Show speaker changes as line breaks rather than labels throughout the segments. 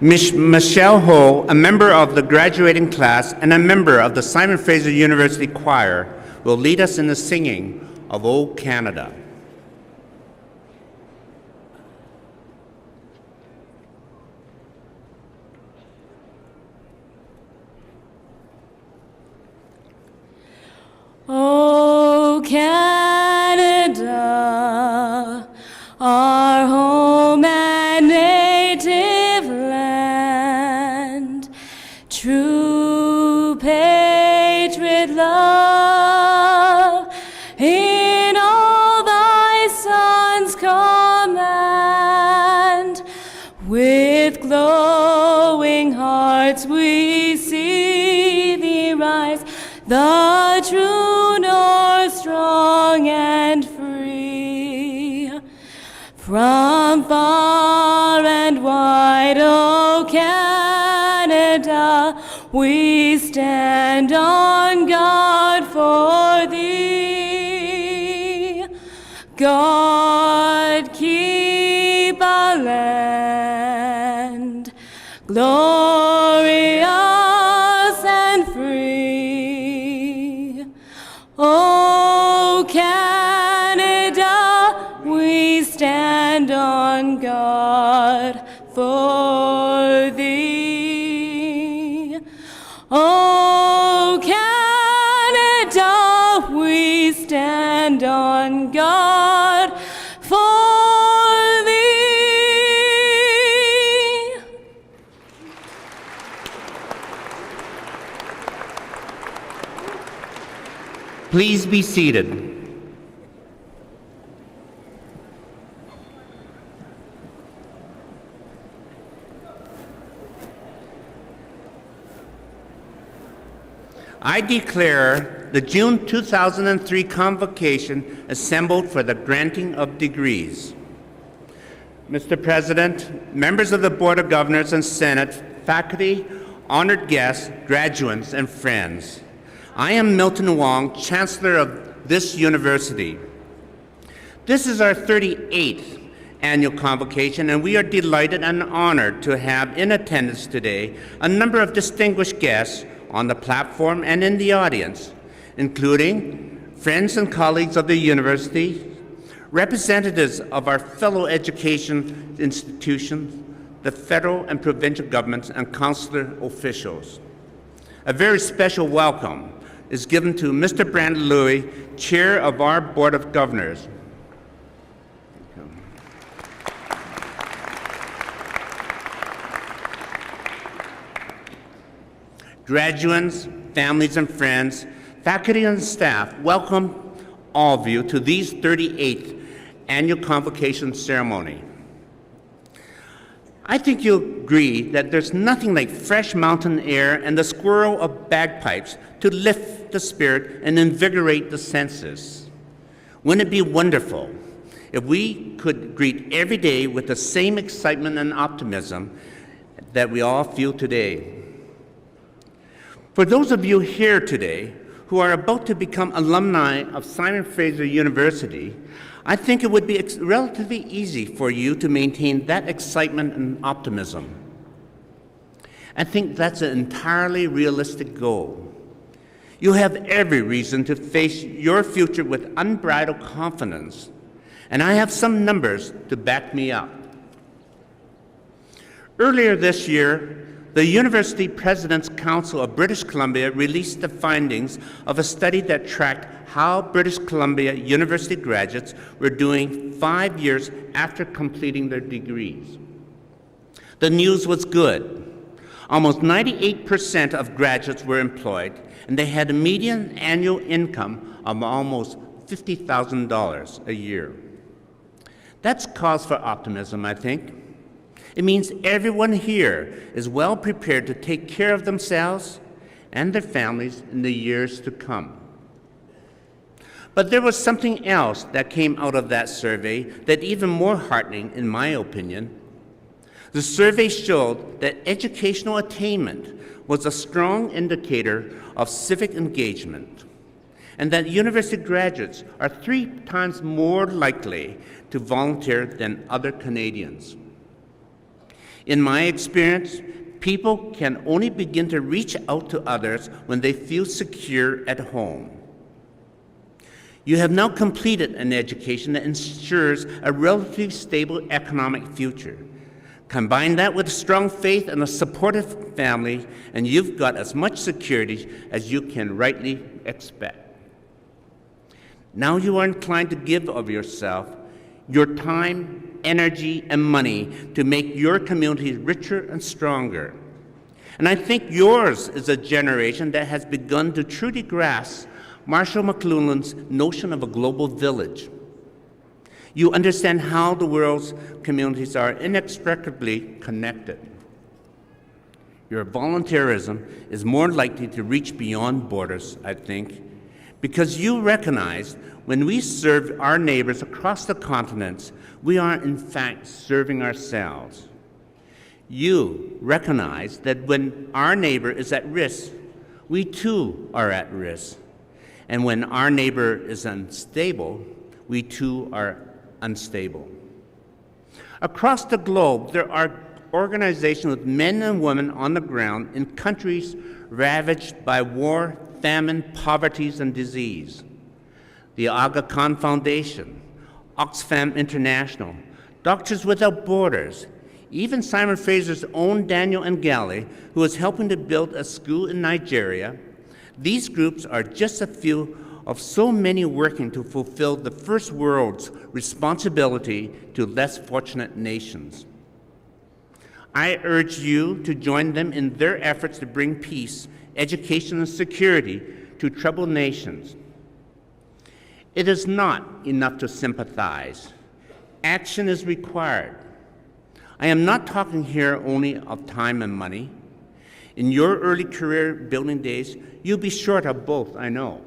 Michelle Ho, a member of the graduating class and a member of the Simon Fraser University Choir, will lead us in the singing of O Canada.
O Canada, our home and native land, true patriot love, in all thy sons' command. With glowing hearts we see thee rise, the true north, strong and free. From far and wide, O Canada, we stand on guard for thee. God keep our land glorious and free. O Canada, we stand on guard for thee. O Canada, we stand on guard for thee.
Please be seated. I declare the June 2003 Convocation assembled for the granting of degrees. Mr. President, members of the Board of Governors and Senate, faculty, honored guests, graduates, and friends, I am Milton Wong, Chancellor of this university. This is our 38th annual convocation, and we are delighted and honored to have in attendance today a number of distinguished guests on the platform and in the audience, including friends and colleagues of the university, representatives of our fellow education institutions, the federal and provincial governments, and consular officials. A very special welcome is given to Mr. Brandon Louis, Chair of our Board of Governors. Graduates, families and friends, faculty and staff, welcome all of you to these 38th annual convocation ceremony. I think you'll agree that there's nothing like fresh mountain air and the swirl of bagpipes to lift the spirit and invigorate the senses. Wouldn't it be wonderful if we could greet every day with the same excitement and optimism that we all feel today? For those of you here today who are about to become alumni of Simon Fraser University, I think it would be relatively easy for you to maintain that excitement and optimism. I think that's an entirely realistic goal. You have every reason to face your future with unbridled confidence, and I have some numbers to back me up. Earlier this year, the University President's Council of British Columbia released the findings of a study that tracked how British Columbia University graduates were doing 5 years after completing their degrees. The news was good. Almost 98% of graduates were employed, and they had a median annual income of almost $50,000 a year. That's cause for optimism, I think. It means everyone here is well prepared to take care of themselves and their families in the years to come. But there was something else that came out of that survey that even more heartening, in my opinion. The survey showed that educational attainment was a strong indicator of civic engagement, and that university graduates are 3 times more likely to volunteer than other Canadians. In my experience, people can only begin to reach out to others when they feel secure at home. You have now completed an education that ensures a relatively stable economic future. Combine that with strong faith and a supportive family, and you've got as much security as you can rightly expect. Now you are inclined to give of yourself, your time, energy, and money to make your community richer and stronger. And I think yours is a generation that has begun to truly grasp Marshall McLuhan's notion of a global village. You understand how the world's communities are inextricably connected. Your volunteerism is more likely to reach beyond borders, I think, because you recognize when we serve our neighbors across the continents, we are in fact serving ourselves. You recognize that when our neighbor is at risk, we too are at risk. And when our neighbor is unstable, we too are unstable. Across the globe, there are organizations with men and women on the ground in countries ravaged by war, famine, poverty, and disease. The Aga Khan Foundation, Oxfam International, Doctors Without Borders, even Simon Fraser's own Daniel Ngali, who is helping to build a school in Nigeria. These groups are just a few of so many working to fulfill the first world's responsibility to less fortunate nations. I urge you to join them in their efforts to bring peace, education, and security to troubled nations. It is not enough to sympathize. Action is required. I am not talking here only of time and money. In your early career building days, you'll be short of both, I know.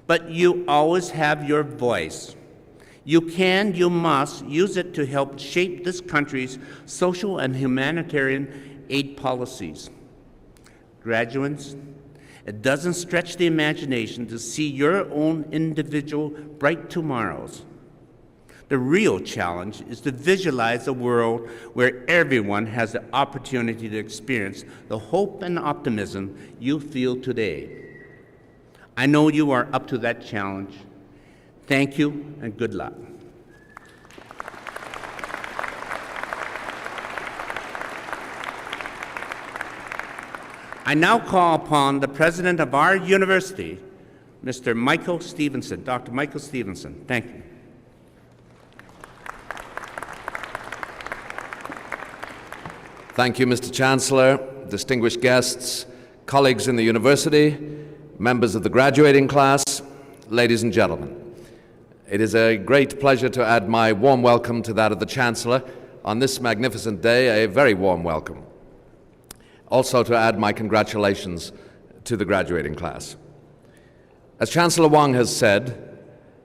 But you always have your voice. You can, you must use it to help shape this country's social and humanitarian aid policies. Graduates, it doesn't stretch the imagination to see your own individual bright tomorrows. The real challenge is to visualize a world where everyone has the opportunity to experience the hope and optimism you feel today. I know you are up to that challenge. Thank you and good luck. I now call upon the president of our university, Mr. Michael Stevenson, Dr. Michael Stevenson. Thank you.
Thank you, Mr. Chancellor, distinguished guests, colleagues in the university, members of the graduating class, ladies and gentlemen. It is a great pleasure to add my warm welcome to that of the Chancellor on this magnificent day, a very warm welcome. Also to add my congratulations to the graduating class. As Chancellor Wang has said,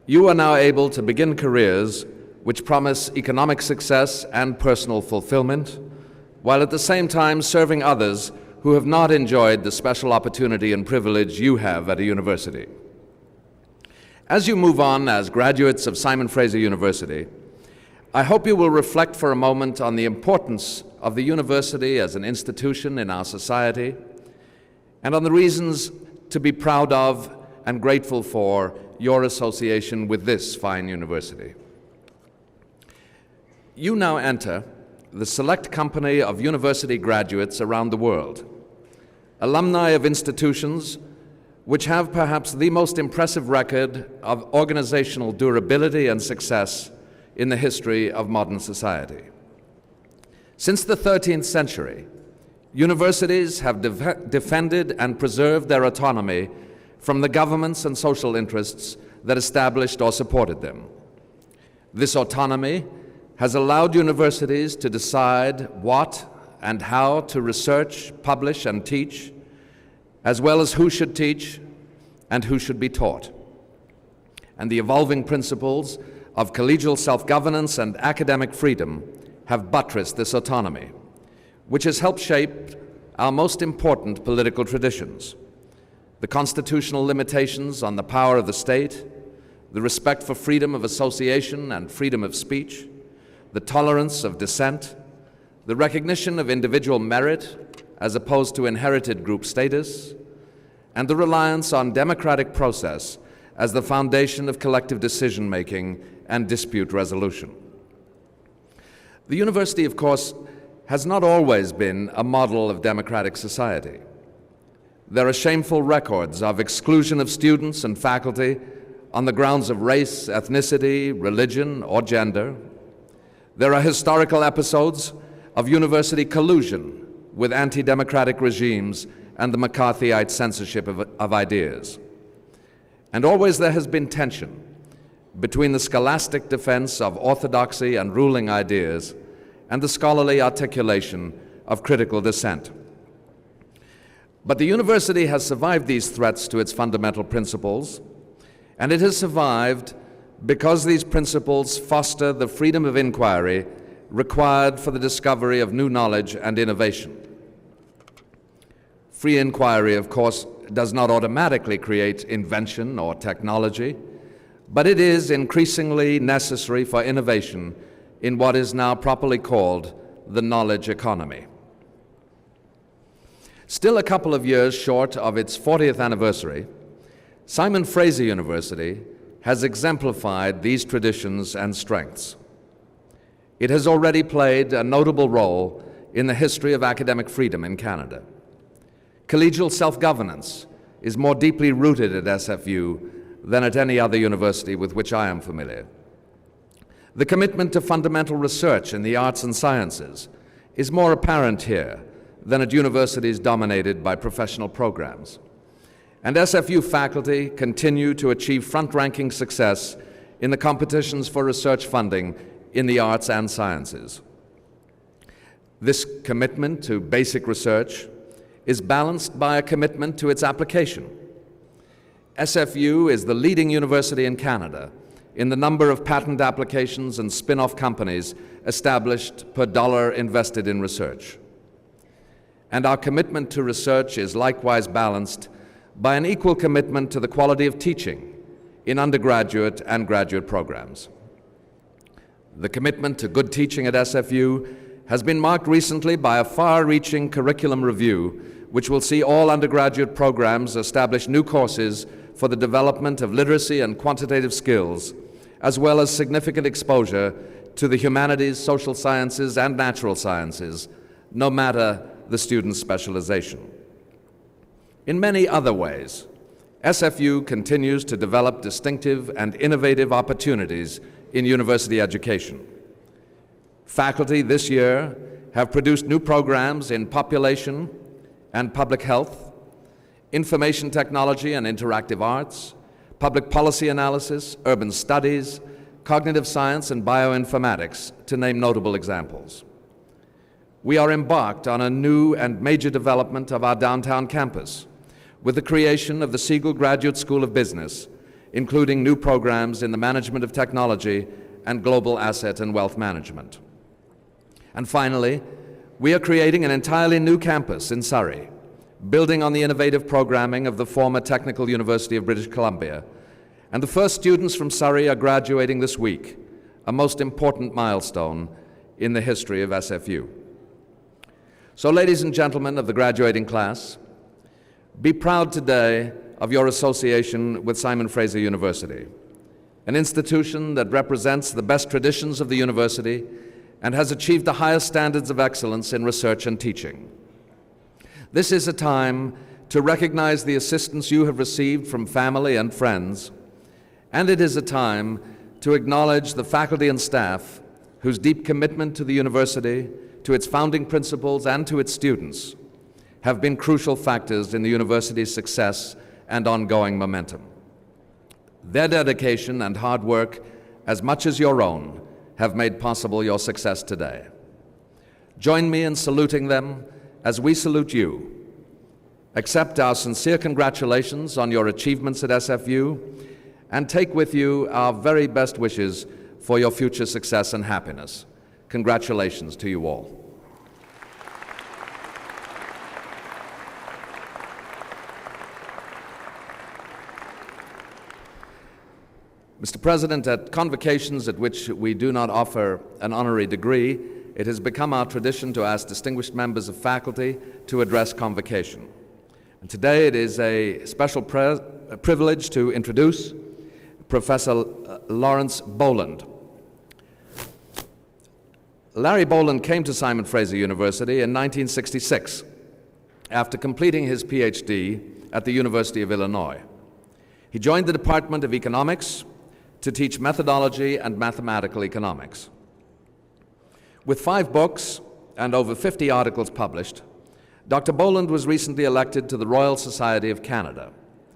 you are now able to begin careers which promise economic success and personal fulfillment, while at the same time serving others who have not enjoyed the special opportunity and privilege you have at a university. As you move on as graduates of Simon Fraser University, I hope you will reflect for a moment on the importance of the university as an institution in our society, and on the reasons to be proud of and grateful for your association with this fine university. You now enter the select company of university graduates around the world, alumni of institutions which have perhaps the most impressive record of organizational durability and success in the history of modern society. Since the 13th century, universities have defended and preserved their autonomy from the governments and social interests that established or supported them. This autonomy has allowed universities to decide what and how to research, publish, and teach, as well as who should teach and who should be taught. And the evolving principles of collegial self-governance and academic freedom have buttressed this autonomy, which has helped shape our most important political traditions: the constitutional limitations on the power of the state, the respect for freedom of association and freedom of speech, the tolerance of dissent, the recognition of individual merit as opposed to inherited group status, and the reliance on democratic process as the foundation of collective decision-making and dispute resolution. The university, of course, has not always been a model of democratic society. There are shameful records of exclusion of students and faculty on the grounds of race, ethnicity, religion, or gender. There are historical episodes of university collusion with anti-democratic regimes and the McCarthyite censorship of ideas. And always there has been tension between the scholastic defense of orthodoxy and ruling ideas and the scholarly articulation of critical dissent. But the university has survived these threats to its fundamental principles, and it has survived because these principles foster the freedom of inquiry required for the discovery of new knowledge and innovation. Free inquiry, of course, does not automatically create invention or technology, but it is increasingly necessary for innovation in what is now properly called the knowledge economy. Still a couple of years short of its 40th anniversary, Simon Fraser University has exemplified these traditions and strengths. It has already played a notable role in the history of academic freedom in Canada. Collegial self-governance is more deeply rooted at SFU than at any other university with which I am familiar. The commitment to fundamental research in the arts and sciences is more apparent here than at universities dominated by professional programs. And SFU faculty continue to achieve front-ranking success in the competitions for research funding in the arts and sciences. This commitment to basic research is balanced by a commitment to its application. SFU is the leading university in Canada in the number of patent applications and spin-off companies established per dollar invested in research. And our commitment to research is likewise balanced by an equal commitment to the quality of teaching in undergraduate and graduate programs. The commitment to good teaching at SFU has been marked recently by a far-reaching curriculum review, which will see all undergraduate programs establish new courses for the development of literacy and quantitative skills, as well as significant exposure to the humanities, social sciences, and natural sciences, no matter the student's specialization. In many other ways, SFU continues to develop distinctive and innovative opportunities in university education. Faculty this year have produced new programs in population and public health, information technology and interactive arts, public policy analysis, urban studies, cognitive science, and bioinformatics, to name notable examples. We are embarked on a new and major development of our downtown campus with the creation of the Siegel Graduate School of Business, including new programs in the management of technology and global asset and wealth management. And finally, we are creating an entirely new campus in Surrey, building on the innovative programming of the former Technical University of British Columbia. And the first students from Surrey are graduating this week, a most important milestone in the history of SFU. So, ladies and gentlemen of the graduating class, be proud today of your association with Simon Fraser University, an institution that represents the best traditions of the university and has achieved the highest standards of excellence in research and teaching. This is a time to recognize the assistance you have received from family and friends, and it is a time to acknowledge the faculty and staff whose deep commitment to the university, to its founding principles, and to its students have been crucial factors in the university's success and ongoing momentum. Their dedication and hard work, as much as your own, have made possible your success today. Join me in saluting them as we salute you. Accept our sincere congratulations on your achievements at SFU, and take with you our very best wishes for your future success and happiness. Congratulations to you all. Mr. President, at convocations at which we do not offer an honorary degree, it has become our tradition to ask distinguished members of faculty to address Convocation. And today it is a special privilege to introduce Professor Lawrence Boland. Larry Boland came to Simon Fraser University in 1966 after completing his PhD at the University of Illinois. He joined the Department of Economics to teach methodology and mathematical economics. With 5 books and over 50 articles published, Dr. Boland was recently elected to the Royal Society of Canada,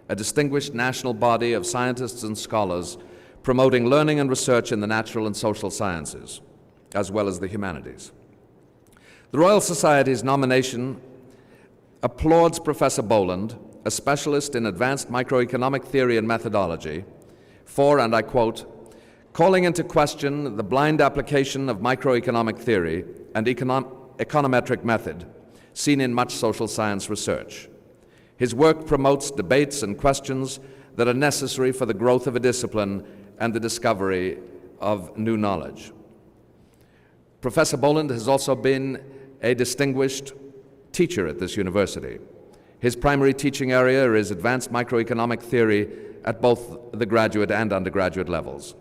a distinguished national body of scientists and scholars promoting learning and research in the natural and social sciences, as well as the humanities. The Royal Society's nomination applauds Professor Boland, a specialist in advanced microeconomic theory and methodology, for, and I quote, calling into question the blind application of microeconomic theory and econometric method seen in much social science research. His work promotes debates and questions that are necessary for the growth of a discipline and the discovery of new knowledge. Professor Boland has also been a distinguished teacher at this university. His primary teaching area is advanced microeconomic theory at both the graduate and undergraduate levels.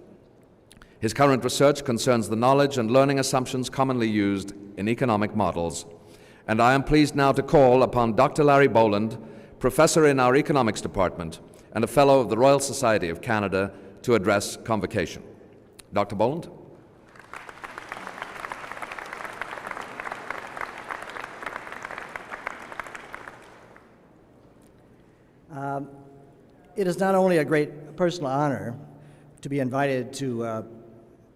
His current research concerns the knowledge and learning assumptions commonly used in economic models, and I am pleased now to call upon Dr. Larry Boland, professor in our economics department and a fellow of the Royal Society of Canada, to address Convocation. Dr. Boland.
It is not only a great personal honor to be invited to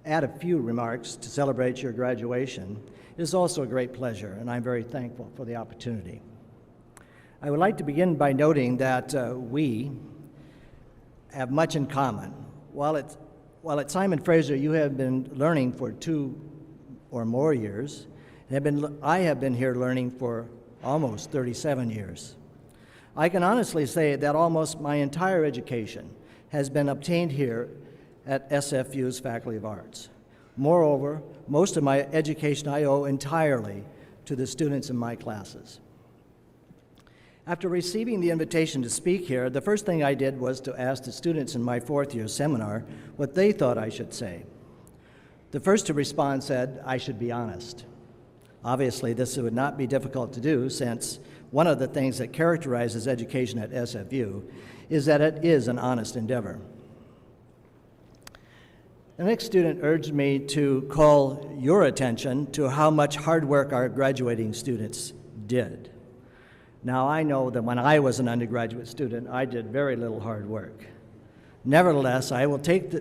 add a few remarks to celebrate your graduation, it is also a great pleasure, and I'm very thankful for the opportunity. I would like to begin by noting that we have much in common. While at Simon Fraser you have been learning for 2 or more years, I have been here learning for almost 37 years. I can honestly say that almost my entire education has been obtained here at SFU's Faculty of Arts. Moreover, most of my education I owe entirely to the students in my classes. After receiving the invitation to speak here, the first thing I did was to ask the students in my 4th-year seminar what they thought I should say. The first to respond said I should be honest. Obviously, this would not be difficult to do, since one of the things that characterizes education at SFU is that it is an honest endeavor. The next student urged me to call your attention to how much hard work our graduating students did. Now, I know that when I was an undergraduate student, I did very little hard work. Nevertheless, I will take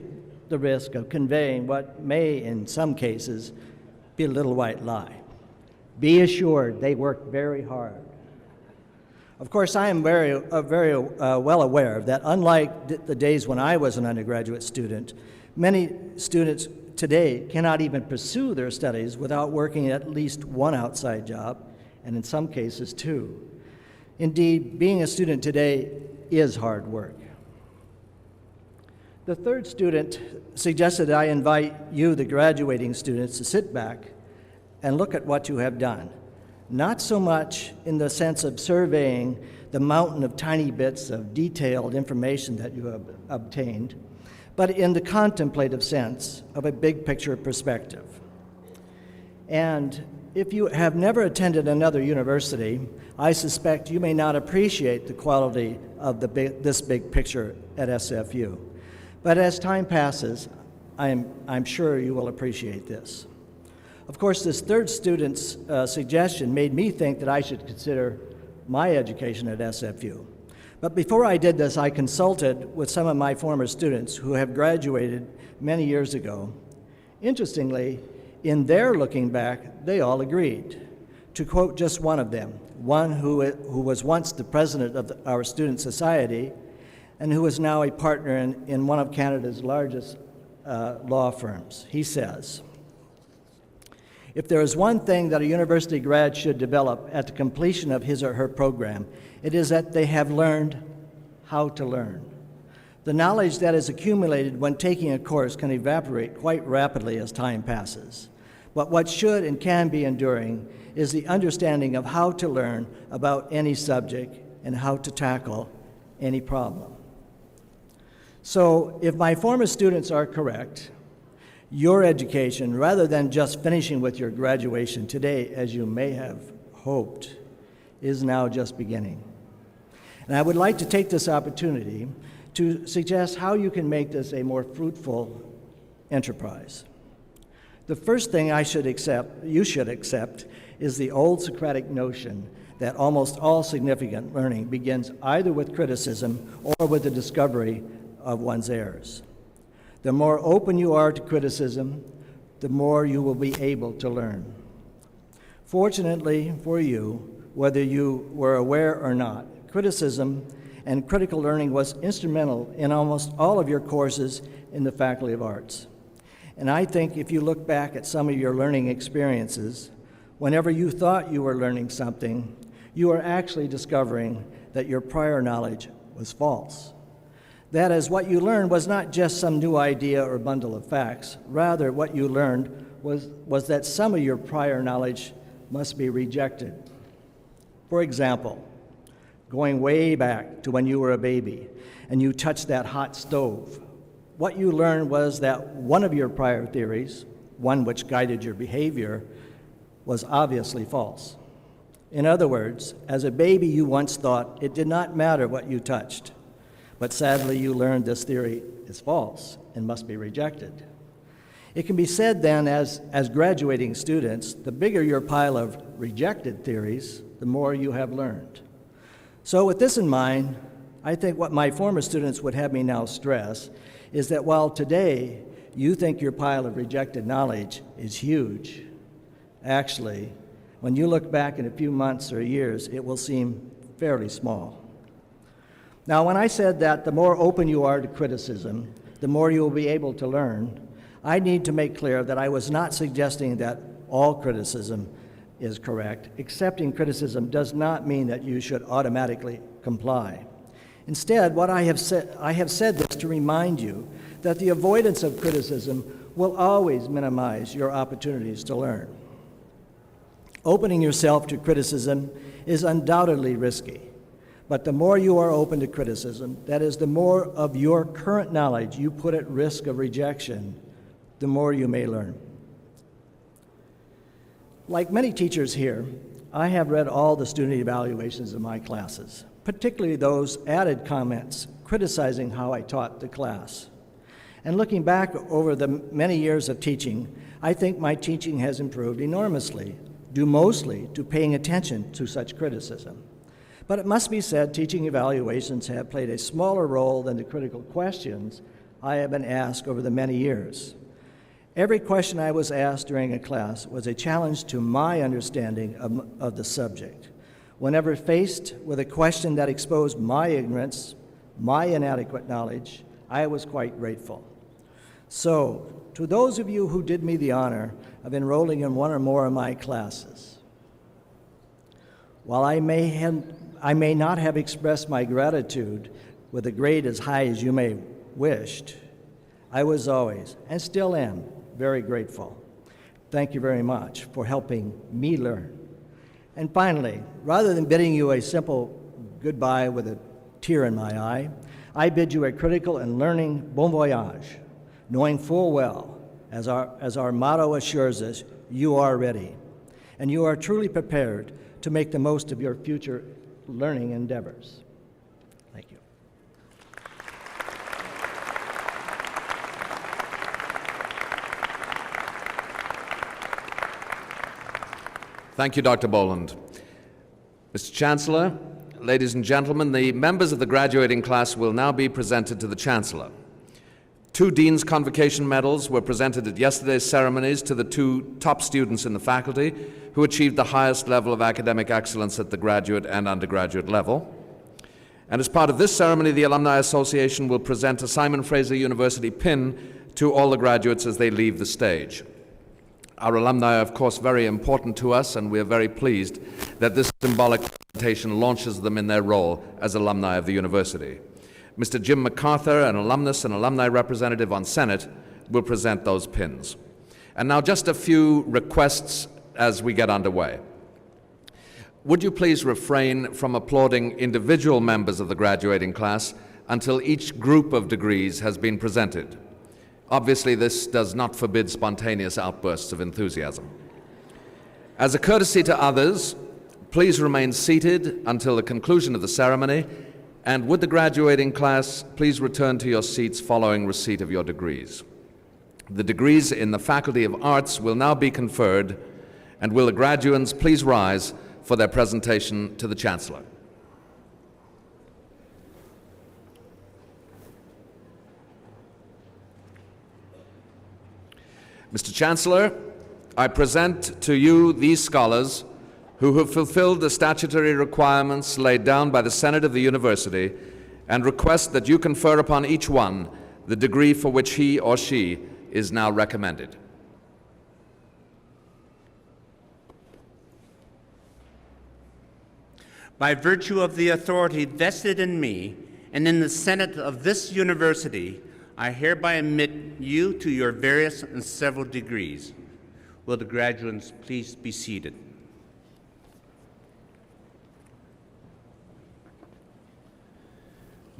the risk of conveying what may, in some cases, be a little white lie. Be assured they worked very hard. Of course, I am very well aware that unlike the days when I was an undergraduate student, many students today cannot even pursue their studies without working at least one outside job, and in some cases 2. Indeed, being a student today is hard work. The third student suggested that I invite you, the graduating students, to sit back and look at what you have done. Not so much in the sense of surveying the mountain of tiny bits of detailed information that you have obtained, but in the contemplative sense of a big picture perspective. And if you have never attended another university, I suspect you may not appreciate the quality of this big picture at SFU. But as time passes, I'm sure you will appreciate this. Of course, this third student's suggestion made me think that I should consider my education at SFU. But before I did this, I consulted with some of my former students who have graduated many years ago. Interestingly, in their looking back, they all agreed. To quote just one of them, one who was once the president of our student society and who is now a partner in one of Canada's largest law firms. He says, "If there is one thing that a university grad should develop at the completion of his or her program, it is that they have learned how to learn. The knowledge that is accumulated when taking a course can evaporate quite rapidly as time passes. But what should and can be enduring is the understanding of how to learn about any subject and how to tackle any problem. So if my former students are correct, your education, rather than just finishing with your graduation today, as you may have hoped, is now just beginning. And I would like to take this opportunity to suggest how you can make this a more fruitful enterprise. The first thing you should accept, is the old Socratic notion that almost all significant learning begins either with criticism or with the discovery of one's errors. The more open you are to criticism, the more you will be able to learn. Fortunately for you, whether you were aware or not, criticism and critical learning was instrumental in almost all of your courses in the Faculty of Arts. And I think if you look back at some of your learning experiences, whenever you thought you were learning something, you are actually discovering that your prior knowledge was false. That is, what you learned was not just some new idea or bundle of facts. Rather, what you learned was that some of your prior knowledge must be rejected. For example, going way back to when you were a baby and you touched that hot stove, what you learned was that one of your prior theories, one which guided your behavior, was obviously false. In other words, as a baby, you once thought it did not matter what you touched, but sadly you learned this theory is false and must be rejected. It can be said then, as graduating students, the bigger your pile of rejected theories, the more you have learned. So with this in mind, I think what my former students would have me now stress is that while today you think your pile of rejected knowledge is huge, actually, when you look back in a few months or years, it will seem fairly small. Now, when I said that the more open you are to criticism, the more you will be able to learn, I need to make clear that I was not suggesting that all criticism is correct. Accepting criticism does not mean that you should automatically comply. Instead, what I have said this to remind you that the avoidance of criticism will always minimize your opportunities to learn. Opening yourself to criticism is undoubtedly risky, but the more you are open to criticism, that is, the more of your current knowledge you put at risk of rejection, the more you may learn. Like many teachers here, I have read all the student evaluations of my classes, particularly those added comments criticizing how I taught the class. And looking back over the many years of teaching, I think my teaching has improved enormously, due mostly to paying attention to such criticism. But it must be said, teaching evaluations have played a smaller role than the critical questions I have been asked over the many years. Every question I was asked during a class was a challenge to my understanding of the subject. Whenever faced with a question that exposed my ignorance, my inadequate knowledge, I was quite grateful. So, to those of you who did me the honor of enrolling in one or more of my classes, while I may not have expressed my gratitude with a grade as high as you may wished, I was always, and still am, very grateful. Thank you very much for helping me learn. And finally, rather than bidding you a simple goodbye with a tear in my eye, I bid you a critical and learning bon voyage, knowing full well, as our motto assures us, you are ready, and you are truly prepared to make the most of your future learning endeavors. Thank you.
Thank you, Dr. Boland. Mr. Chancellor, ladies and gentlemen, the members of the graduating class will now be presented to the Chancellor. 2 Dean's Convocation medals were presented at yesterday's ceremonies to the 2 top students in the faculty who achieved the highest level of academic excellence at the graduate and undergraduate level. And as part of this ceremony, the Alumni Association will present a Simon Fraser University pin to all the graduates as they leave the stage. Our alumni are, of course, very important to us, and we are very pleased that this symbolic presentation launches them in their role as alumni of the university. Mr. Jim MacArthur, an alumnus and alumni representative on Senate, will present those pins. And now just a few requests as we get underway. Would you please refrain from applauding individual members of the graduating class until each group of degrees has been presented? Obviously, this does not forbid spontaneous outbursts of enthusiasm. As a courtesy to others, please remain seated until the conclusion of the ceremony, and would the graduating class please return to your seats following receipt of your degrees. The degrees in the Faculty of Arts will now be conferred, and will the graduands please rise for their presentation to the Chancellor. Mr. Chancellor, I present to you these scholars who have fulfilled the statutory requirements laid down by the Senate of the University, and request that you confer upon each one the degree for which he or she is now recommended.
By virtue of the authority vested in me and in the Senate of this university, I hereby admit you to your various and several degrees. Will the graduates please be seated?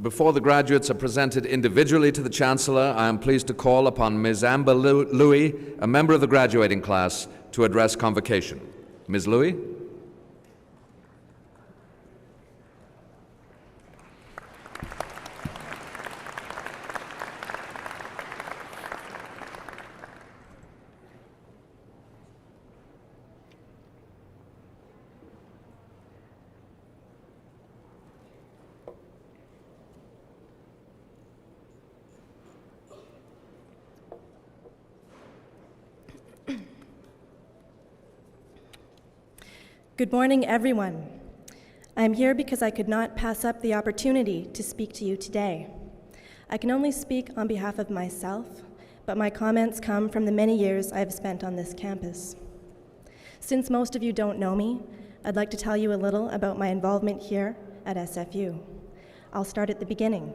Before the graduates are presented individually to the Chancellor, I am pleased to call upon Ms. Amber Louis, a member of the graduating class, to address Convocation. Ms. Louis?
Good morning, everyone. I am here because I could not pass up the opportunity to speak to you today. I can only speak on behalf of myself, but my comments come from the many years I have spent on this campus. Since most of you don't know me, I'd like to tell you a little about my involvement here at SFU. I'll start at the beginning.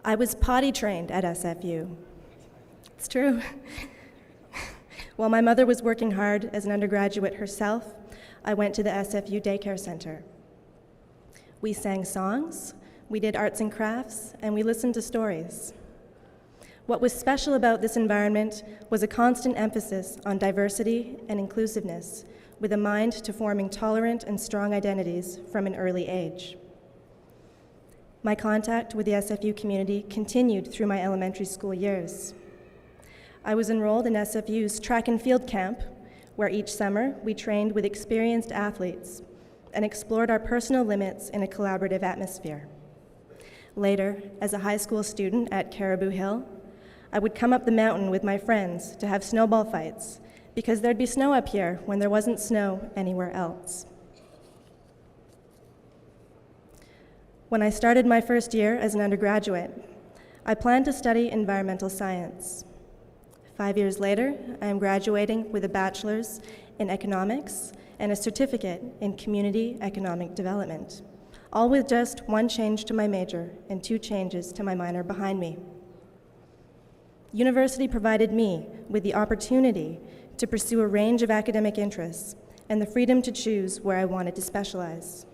I was potty trained at SFU. It's true. While my mother was working hard as an undergraduate herself, I went to the SFU Daycare Center. We sang songs, we did arts and crafts, and we listened to stories. What was special about this environment was a constant emphasis on diversity and inclusiveness, with a mind to forming tolerant and strong identities from an early age. My contact with the SFU community continued through my elementary school years. I was enrolled in SFU's track and field camp, where each summer we trained with experienced athletes and explored our personal limits in a collaborative atmosphere. Later, as a high school student at Caribou Hill, I would come up the mountain with my friends to have snowball fights, because there'd be snow up here when there wasn't snow anywhere else. When I started my first year as an undergraduate, I planned to study environmental science. 5 years later, I am graduating with a bachelor's in economics and a certificate in community economic development, all with just one change to my major and 2 changes to my minor behind me. University provided me with the opportunity to pursue a range of academic interests and the freedom to choose where I wanted to specialize.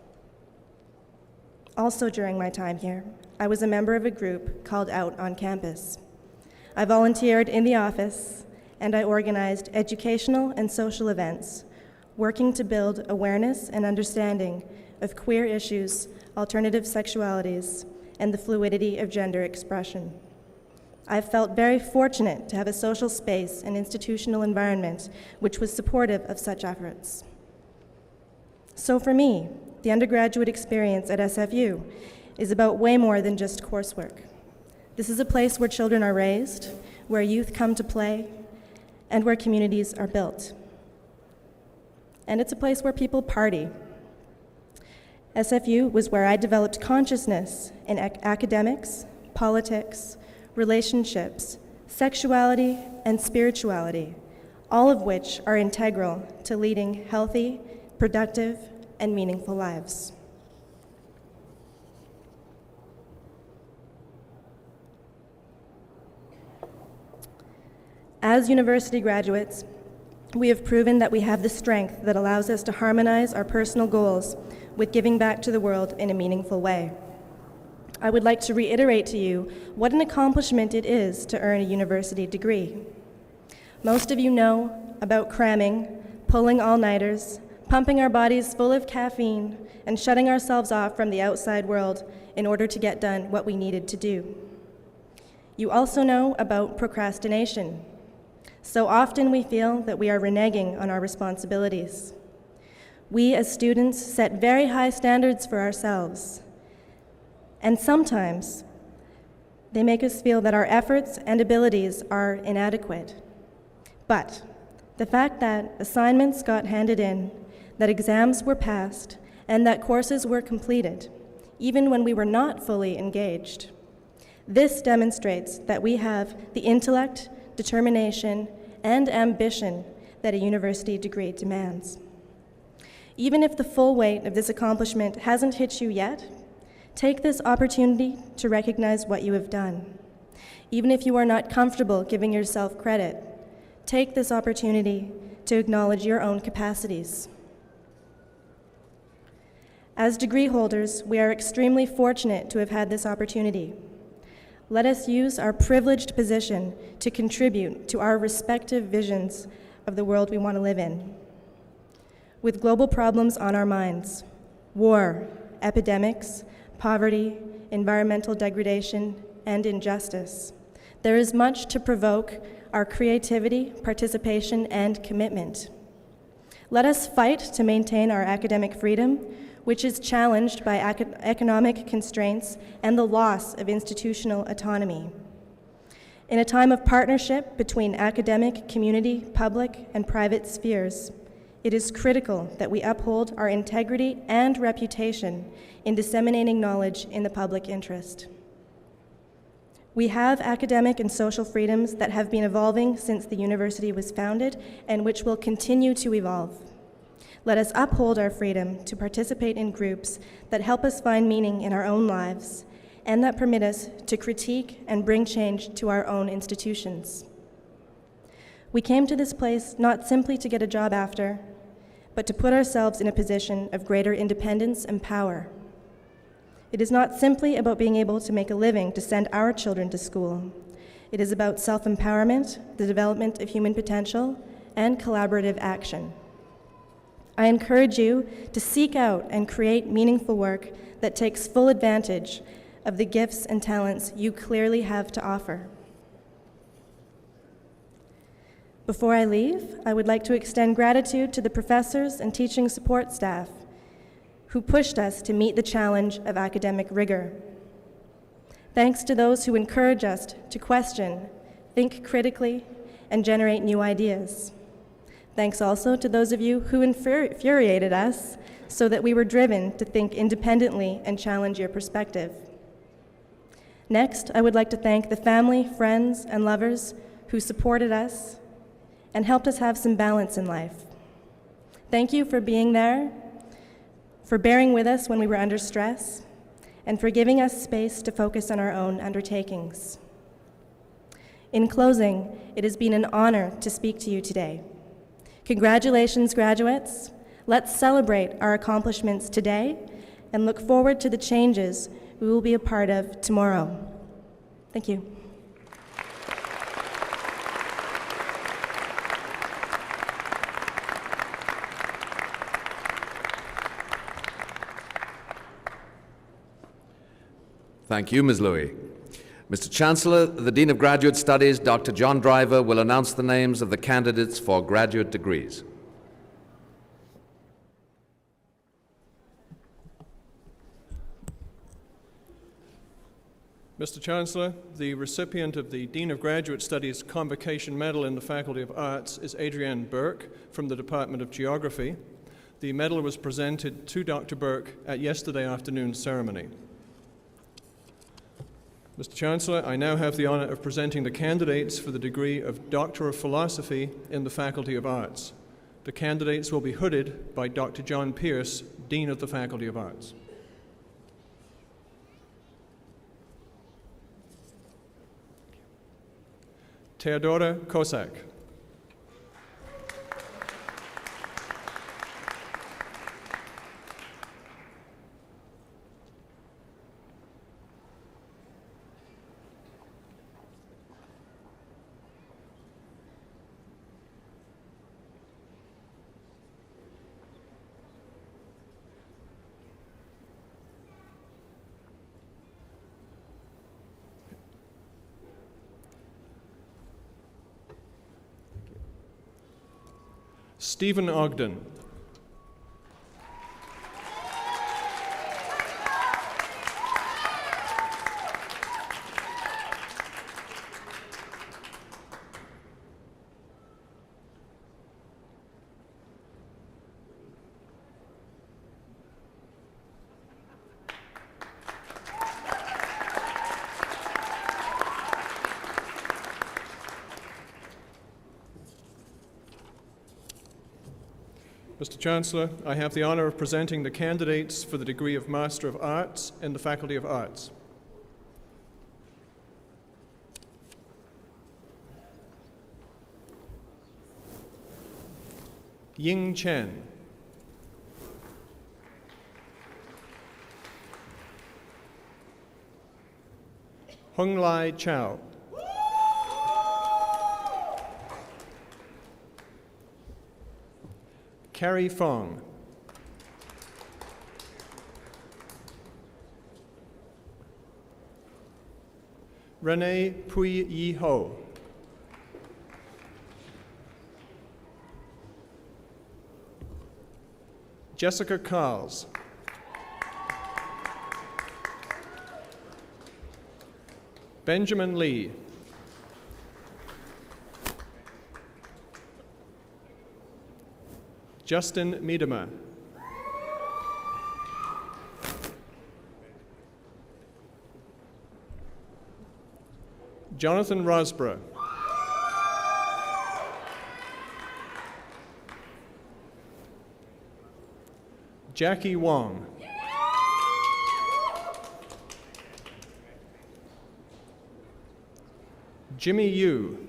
Also during my time here, I was a member of a group called Out on Campus. I volunteered in the office, and I organized educational and social events, working to build awareness and understanding of queer issues, alternative sexualities, and the fluidity of gender expression. I've felt very fortunate to have a social space and institutional environment which was supportive of such efforts. So for me, the undergraduate experience at SFU is about way more than just coursework. This is a place where children are raised, where youth come to play, and where communities are built. And it's a place where people party. SFU was where I developed consciousness in academics, politics, relationships, sexuality, and spirituality, all of which are integral to leading healthy, productive, and meaningful lives. As university graduates, we have proven that we have the strength that allows us to harmonize our personal goals with giving back to the world in a meaningful way. I would like to reiterate to you what an accomplishment it is to earn a university degree. Most of you know about cramming, pulling all-nighters, pumping our bodies full of caffeine, and shutting ourselves off from the outside world in order to get done what we needed to do. You also know about procrastination. So often we feel that we are reneging on our responsibilities. We as students set very high standards for ourselves, and sometimes they make us feel that our efforts and abilities are inadequate. But the fact that assignments got handed in, that exams were passed, and that courses were completed, even when we were not fully engaged, this demonstrates that we have the intellect, determination, and ambition that a university degree demands. Even if the full weight of this accomplishment hasn't hit you yet, take this opportunity to recognize what you have done. Even if you are not comfortable giving yourself credit, take this opportunity to acknowledge your own capacities. As degree holders, we are extremely fortunate to have had this opportunity. Let us use our privileged position to contribute to our respective visions of the world we want to live in. With global problems on our minds, war, epidemics, poverty, environmental degradation, and injustice, there is much to provoke our creativity, participation, and commitment. Let us fight to maintain our academic freedom, which is challenged by economic constraints and the loss of institutional autonomy. In a time of partnership between academic, community, public, and private spheres, it is critical that we uphold our integrity and reputation in disseminating knowledge in the public interest. We have academic and social freedoms that have been evolving since the university was founded and which will continue to evolve. Let us uphold our freedom to participate in groups that help us find meaning in our own lives and that permit us to critique and bring change to our own institutions. We came to this place not simply to get a job after, but to put ourselves in a position of greater independence and power. It is not simply about being able to make a living to send our children to school. It is about self-empowerment, the development of human potential, and collaborative action. I encourage you to seek out and create meaningful work that takes full advantage of the gifts and talents you clearly have to offer. Before I leave, I would like to extend gratitude to the professors and teaching support staff who pushed us to meet the challenge of academic rigor. Thanks to those who encourage us to question, think critically, and generate new ideas. Thanks also to those of you who infuriated us so that we were driven to think independently and challenge your perspective. Next, I would like to thank the family, friends, and lovers who supported us and helped us have some balance in life. Thank you for being there, for bearing with us when we were under stress, and for giving us space to focus on our own undertakings. In closing, it has been an honor to speak to you today. Congratulations, graduates. Let's celebrate our accomplishments today and look forward to the changes we will be a part of tomorrow. Thank you.
Thank you, Ms. Louie. Mr. Chancellor, the Dean of Graduate Studies, Dr. John Driver, will announce the names of the candidates for graduate degrees.
Mr. Chancellor, the recipient of the Dean of Graduate Studies Convocation Medal in the Faculty of Arts is Adrienne Burke from the Department of Geography. The medal was presented to Dr. Burke at yesterday afternoon's ceremony. Mr. Chancellor, I now have the honor of presenting the candidates for the degree of Doctor of Philosophy in the Faculty of Arts. The candidates will be hooded by Dr. John Pierce, Dean of the Faculty of Arts. Teodora Kosak. Stephen Ogden. Mr. Chancellor, I have the honor of presenting the candidates for the degree of Master of Arts in the Faculty of Arts. Ying Chen. Hung Lai Chow. Carrie Fong. Renee Pui Yi Ho. Jessica Carls. Benjamin Lee. Justin Miedema. Jonathan Rosborough. Jackie Wong. Jimmy Yu.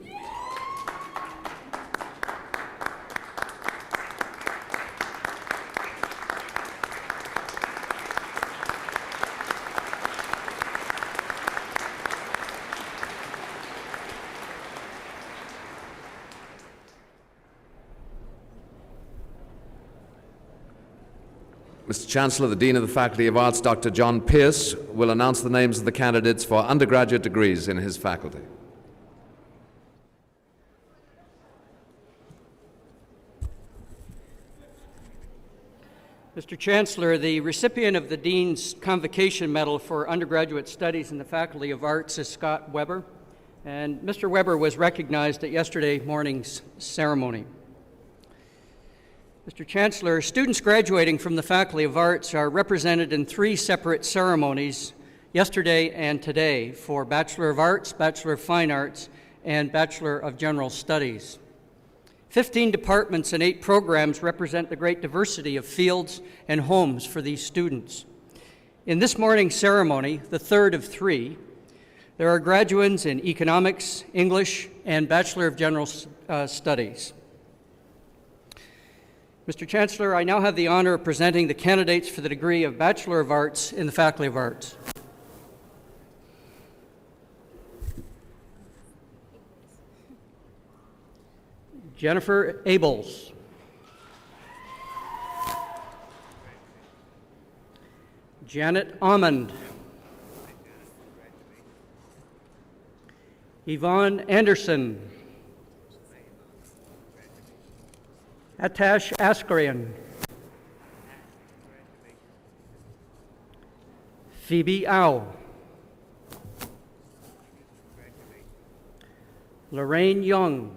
Mr. Chancellor, the Dean of the Faculty of Arts, Dr. John Pierce, will announce the names of the candidates for undergraduate degrees in his faculty.
Mr. Chancellor, the recipient of the Dean's Convocation Medal for Undergraduate Studies in the Faculty of Arts is Scott Weber, and Mr. Weber was recognized at yesterday morning's ceremony. Mr. Chancellor, students graduating from the Faculty of Arts are represented in 3 separate ceremonies yesterday and today for Bachelor of Arts, Bachelor of Fine Arts, and Bachelor of General Studies. 15 departments and 8 programs represent the great diversity of fields and homes for these students. In this morning's ceremony, the third of 3, there are graduates in economics, English, and Bachelor of General Studies. Mr. Chancellor, I now have the honor of presenting the candidates for the degree of Bachelor of Arts in the Faculty of Arts. Jennifer Abels. Janet Almond. Yvonne Anderson. Atash Askarian. Phoebe Au. Lorraine Young.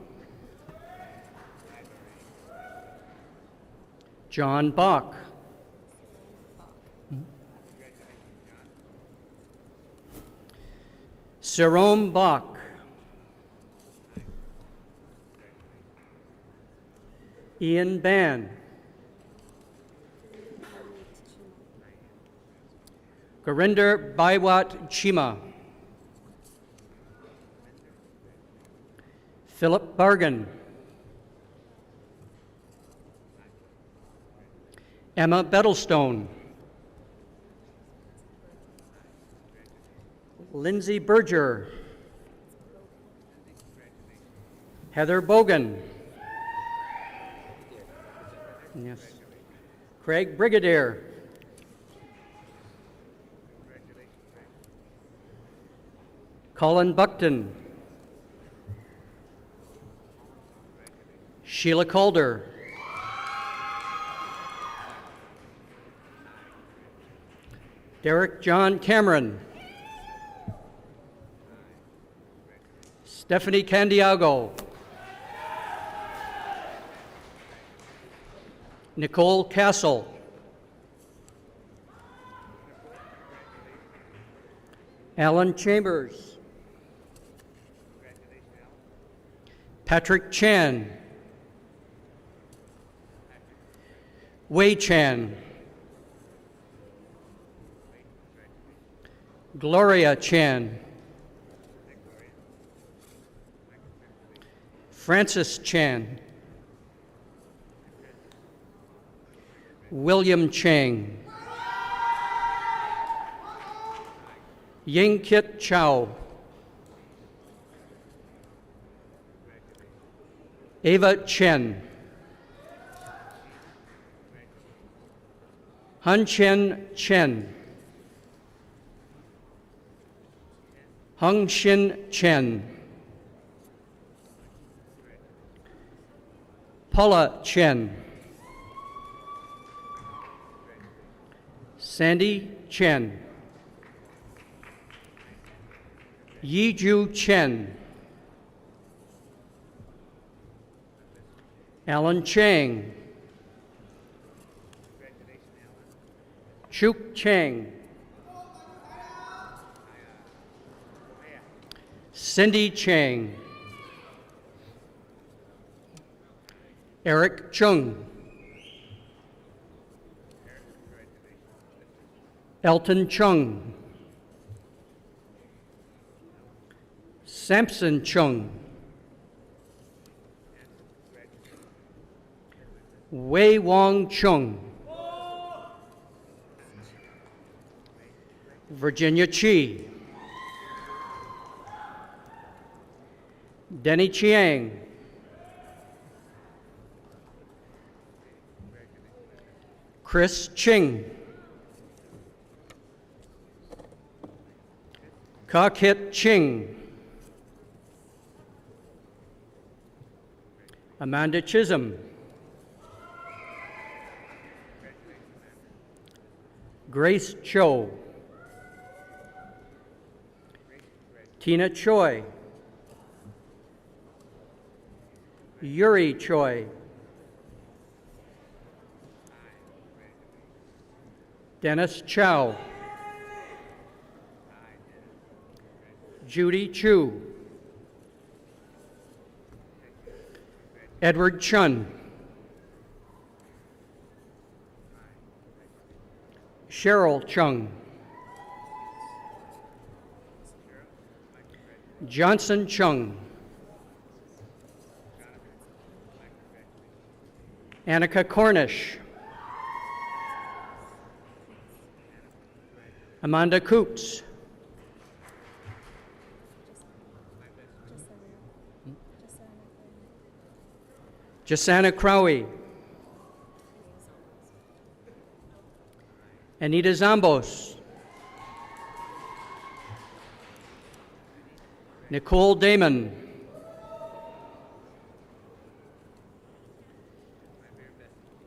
John Bach. Jerome Bach. Ian Ban. Gurinder Baiwat Chima. Philip Bargan. Emma Bettlestone. Lindsay Berger. Heather Bogan. Yes. Craig Brigadier. Colin Buckton. Sheila Calder. Derek John Cameron. Stephanie Candiago. Nicole Castle. Alan Chambers. Patrick Chan. Wei Chan. Gloria Chan. Francis Chan. William Chang. Ying Kit Chow. Ava Chen. Han Chen Chen. Hung Shin Chen. Paula Chen. Sandy Chen. Yiju Chen. Alan Chang. Chuk Chang. Cindy Chang. Eric Chung. Elton Chung. Samson Chung. Wei Wong Chung. Virginia Chi. Denny Chiang. Chris Ching. Ka-Kit Ching. Amanda Chisholm. Grace Cho. Tina Choi. Yuri Choi. Dennis Chow. Judy Chu. Edward Chun. Cheryl Chung. Johnson Chung. Annika Cornish. Amanda Coots. Jasana Crowley. Anita Zambos. Nicole Damon.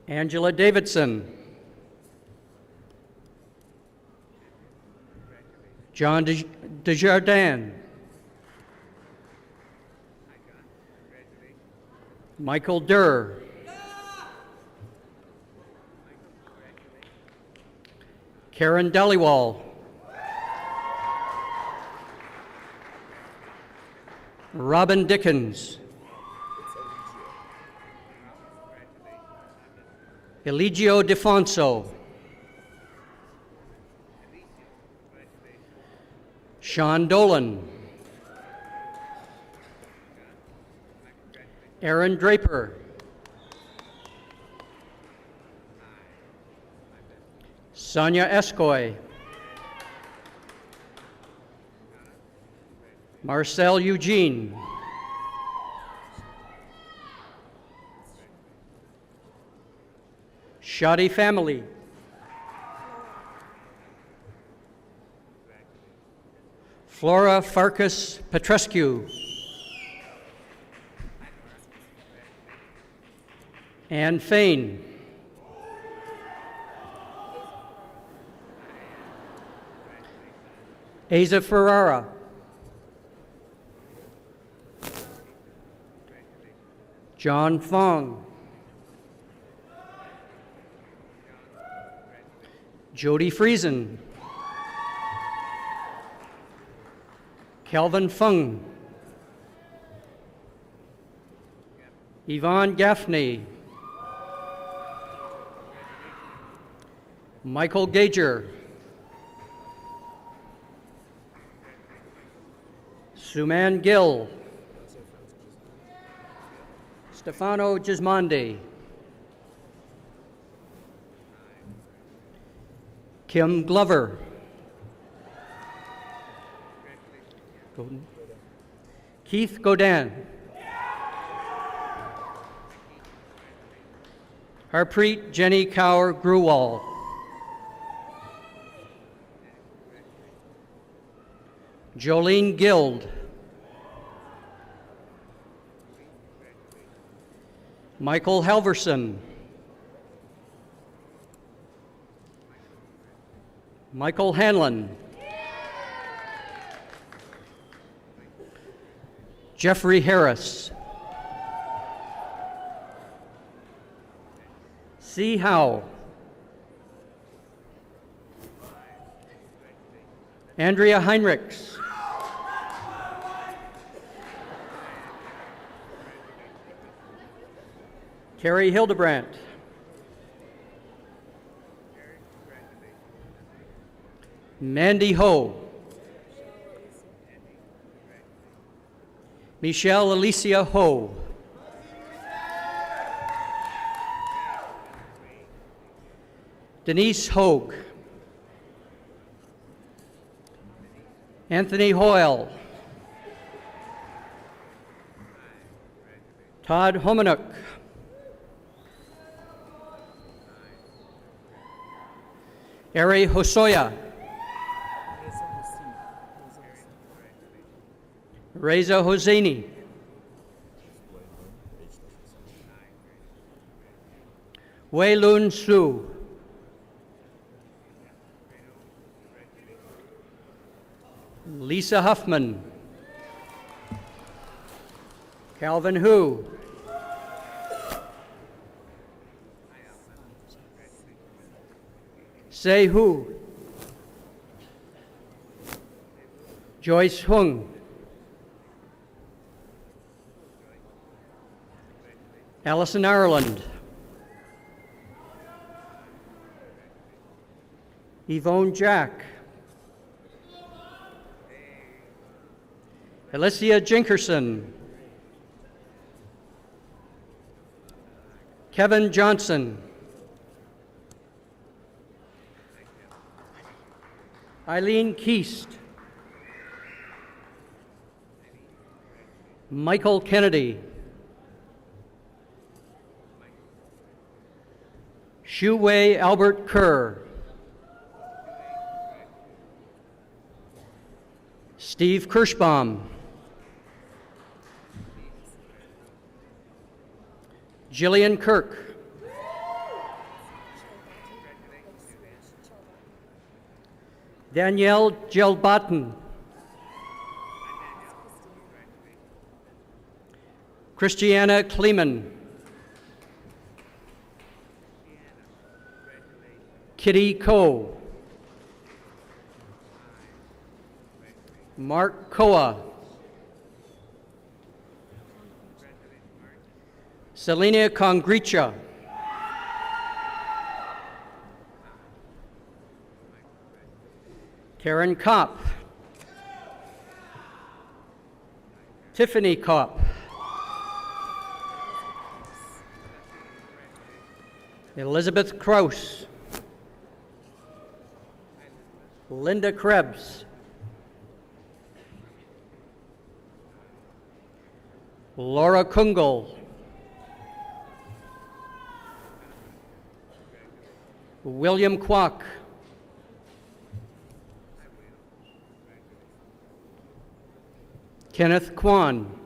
Angela Davidson. John Desjardins. Michael Durr. Karen Dhaliwal. Robin Dickens. Eligio Defonso. Sean Dolan. Aaron Draper. Sonia Escoy. Marcel Eugene. Shadi family. Flora Farkas Petrescu. Anne Fain. Asa Ferrara. John Fong. Jody Friesen. Kelvin Fung. Yvonne Gaffney. Michael Gager. Suman Gill. Stefano Gismondi. Kim Glover. Keith Godin. Harpreet Jenny Kaur Gruwal. Jolene Guild. Michael Halverson. Michael Hanlon. Jeffrey Harris. C. Howe. Andrea Heinrichs. Carrie Hildebrandt. Mandy Ho. Michelle Alicia Ho. Denise Hogue. Anthony Hoyle. Todd Homanuk. Eri Hosoya. Reza Hosseini. Wei Lun Su. Lisa Huffman. Calvin Hu. Sei Hu. Joyce Hung. Allison Ireland. Yvonne Jack. Alicia Jinkerson. Kevin Johnson. Eileen Keast. Michael Kennedy. Shu Wei Albert Kerr. Steve Kirschbaum. Jillian Kirk. Danielle Gelbatten. Christiana Kleeman. Kitty Coe. Mark Koa. Selena Congricha. Karen Kopp. Tiffany Kopp. Elizabeth Kraus. Linda Krebs. Laura Kungle. William Kwok. Kenneth Kwan.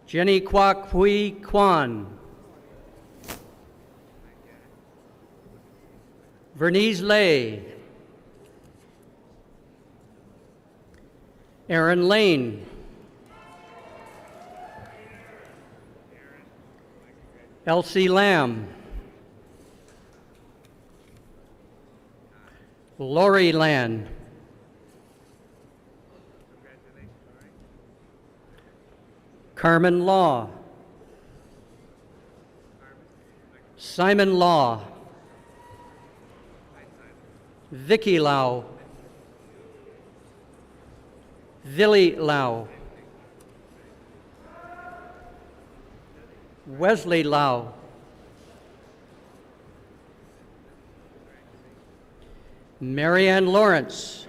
Jenny Kwok Hui Kwan. Vernice Lay. Aaron Lane. Elsie Lamb. Lori Land. Carmen Law. Simon Law. Vicky Lau. Villy Lau. Wesley Lau. Marianne Lawrence.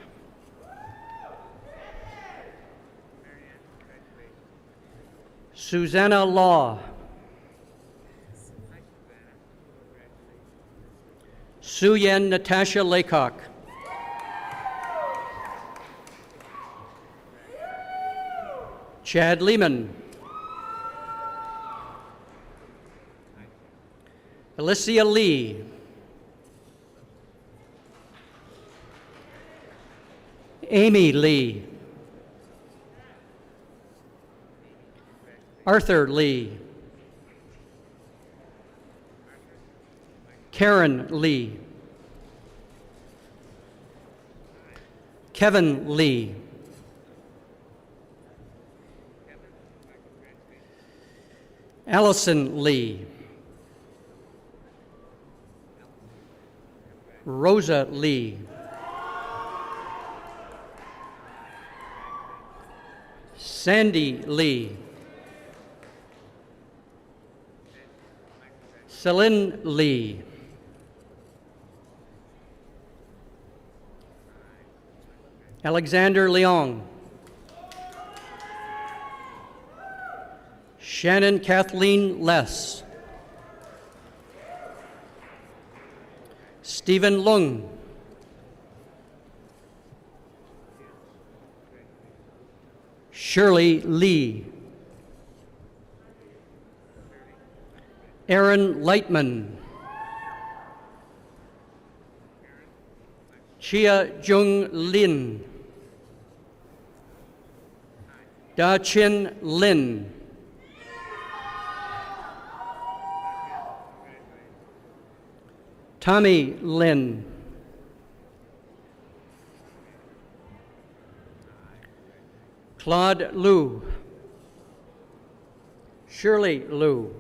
Susanna Law. Suyen Natasha Laycock. Chad Lehman. Alicia Lee. Amy Lee. Arthur Lee. Karen Lee. Kevin Lee. Allison Lee. Rosa Lee. Sandy Lee. Celine Lee. Alexander Leong. Shannon Kathleen Less. Stephen Lung. Shirley Lee. Aaron Lightman. Chia Jung Lin. Da Chin Lin. Tommy Lin. Claude Liu. Shirley Liu.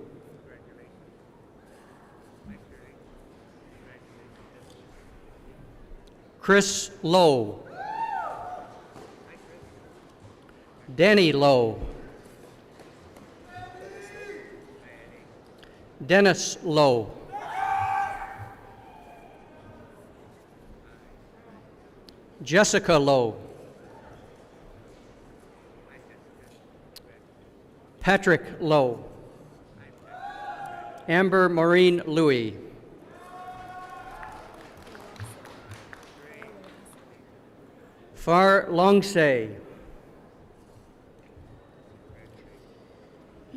Chris Lowe. Danny Lowe. Dennis Lowe. Jessica Lowe. Patrick Lowe. Amber Maureen Louie. Far Longsay.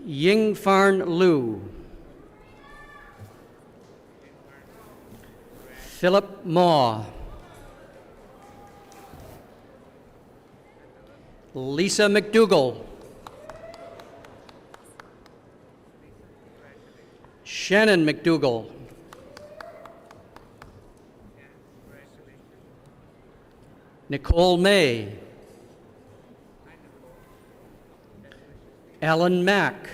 Ying Farn Liu. Philip Maw. Lisa McDougall. Shannon McDougall. Nicole May. Alan Mack.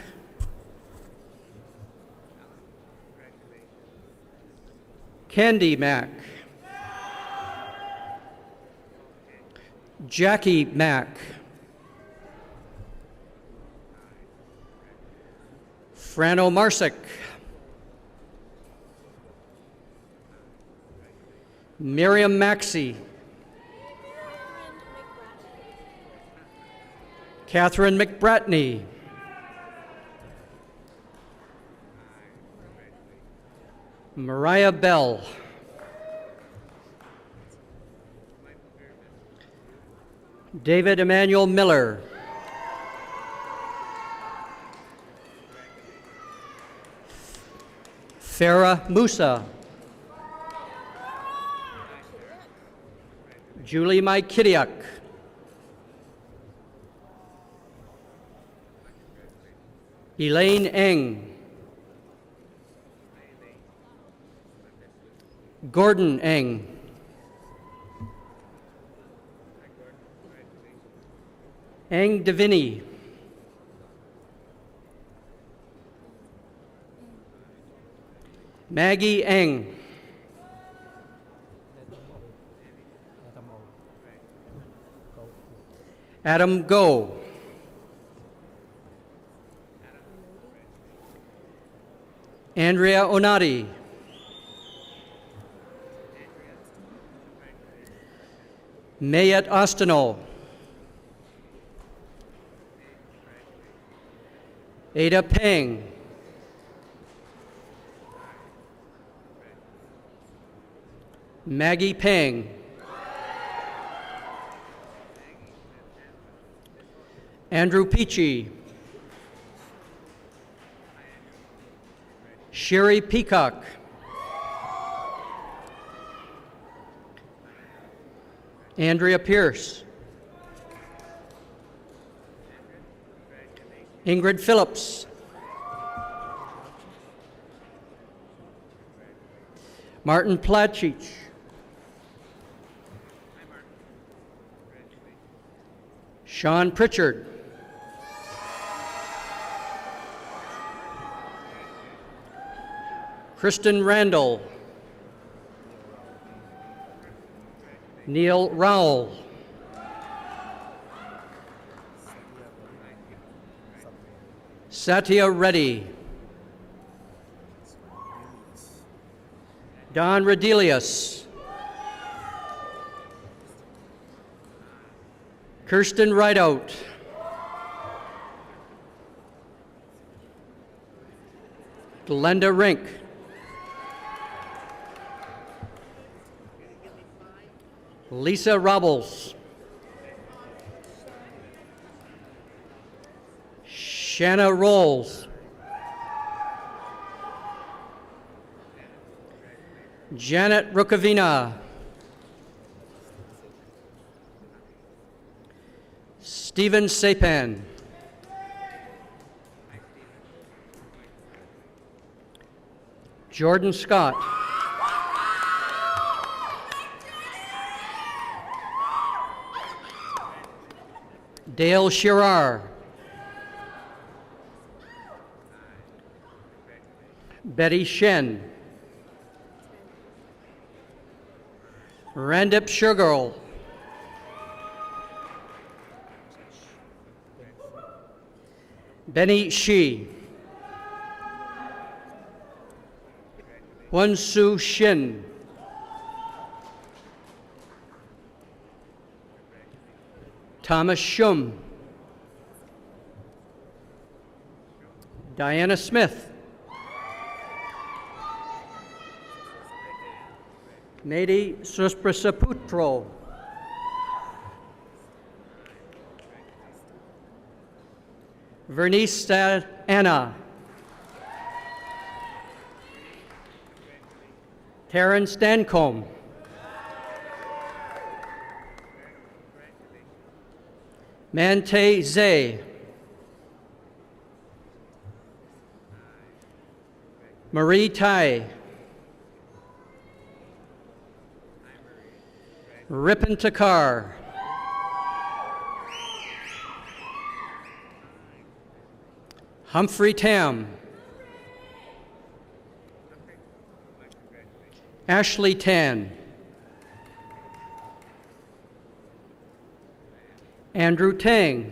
Candy Mack. Jackie Mack. Frano Marsick. Miriam Maxey. Catherine McBratney. Mariah Bell. David Emmanuel Miller. Farah Musa. Julie Maikidiak. Elaine Eng. Gordon Eng. Eng Devini. Maggie Eng. Adam Go. Andrea Onati. Mayet Ostino. Ada Peng. Maggie Peng. Andrew Peachy. Sherry Peacock. Andrea Pierce. Ingrid Phillips. Martin Platchich. Sean Pritchard. Kristen Randall. Neil Rowell. Satya Reddy. Don Rodelius. Kirsten Rideout. Glenda Rink. Lisa Robbles. Shanna Rolls. Janet Rukavina. Stephen Sapan. Jordan Scott. Dale Shirar. Betty Shen. Randip Sugarl. Benny Shi. Wonsu Shin. Thomas Shum. Diana Smith. Nadi Susprasaputro. Vernice Anna. Taryn Stancombe. Mante Zay. Marie Tai. Ripon Takar. Humphrey Tam. Ashley Tan. Andrew Tang.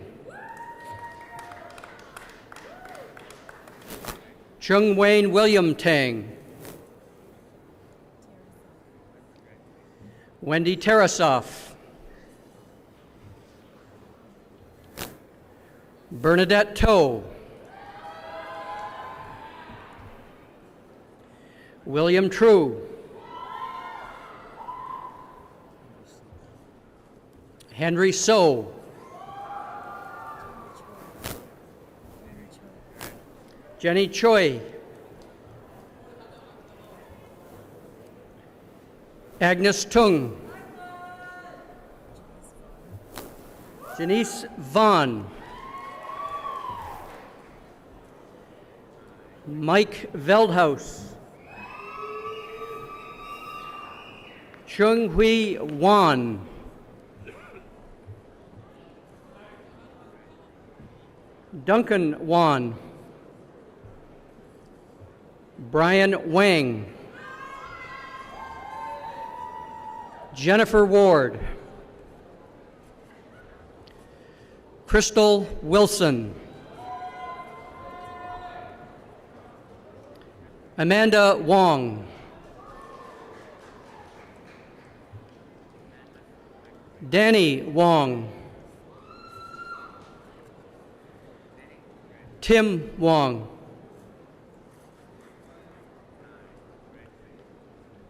Chung Wayne William Tang. Wendy Tarasoff. Bernadette Toe. William True. Henry So. Jenny Choi. Agnes Tung. Janice Vaughn. Mike Veldhaus. Chung Hui Wan. Duncan Wan. Brian Wang. Jennifer Ward. Crystal Wilson. Amanda Wong. Danny Wong. Tim Wong.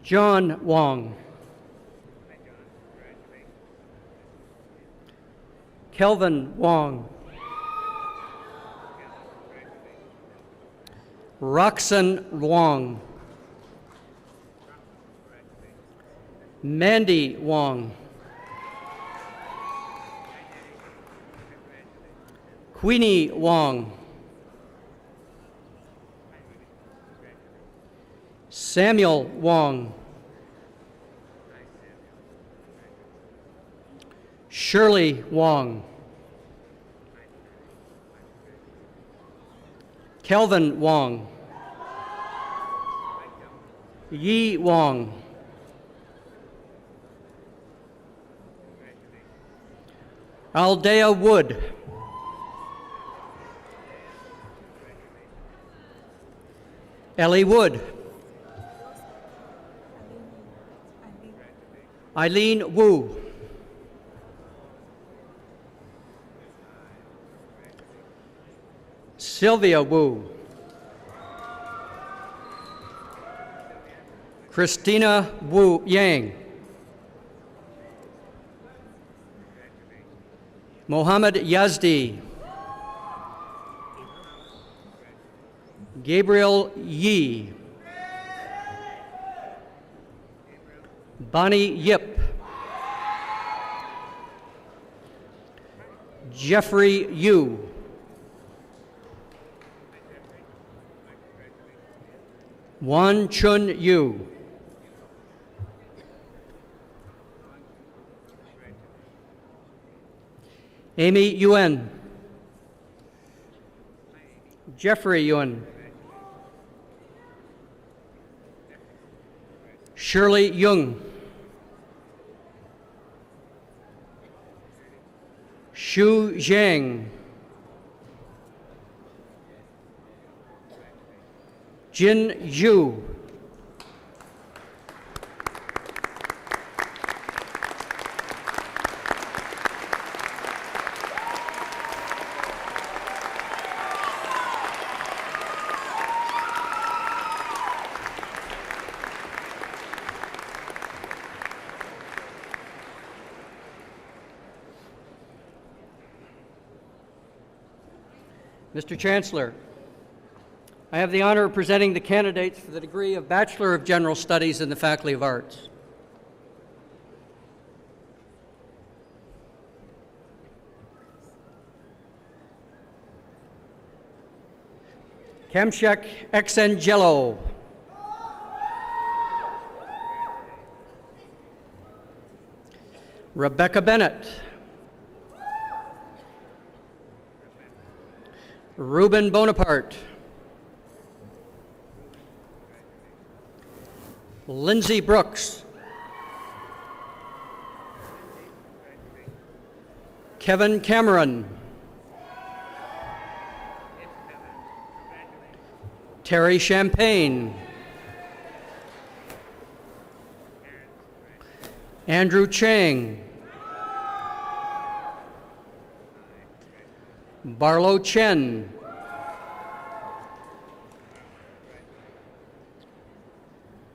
John Wong. Kelvin Wong. Roxanne Wong. Mandy Wong. Queenie Wong. Samuel Wong. Shirley Wong. Kelvin Wong. Yi Wong. Aldea Wood. Ellie Wood. Eileen Wu. Sylvia Wu. Christina Wu Yang. Mohammed Yazdi. Gabriel Yi. Bonnie Yip. Jeffrey Yu. Wan Chun Yu. Amy Yuen. Jeffrey Yuen. Shirley Young. Xu Zhang. Jin Zhu. Mr. Chancellor, I have the honor of presenting the candidates for the degree of Bachelor of General Studies in the Faculty of Arts. Kamshek Exangelo. Rebecca Bennett. Ruben Bonaparte. Lindsay Brooks. Kevin Cameron. Terry Champagne, Andrew Chang, Barlow Chen,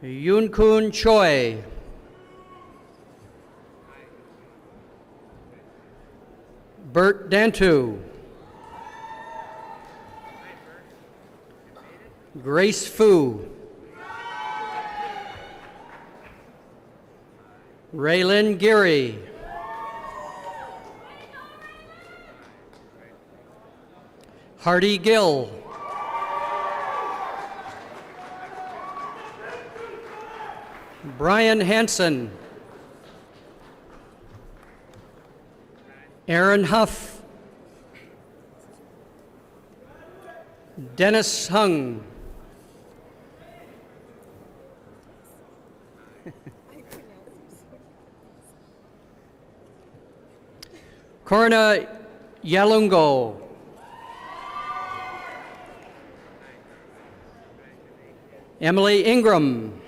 Yoon Kun Choi, Bert Dantu, Grace Fu, Raylyn Geary, Hardy Gill, Brian Hansen, Aaron Huff, Dennis Hung, Corna Yalungo, Emily Ingram,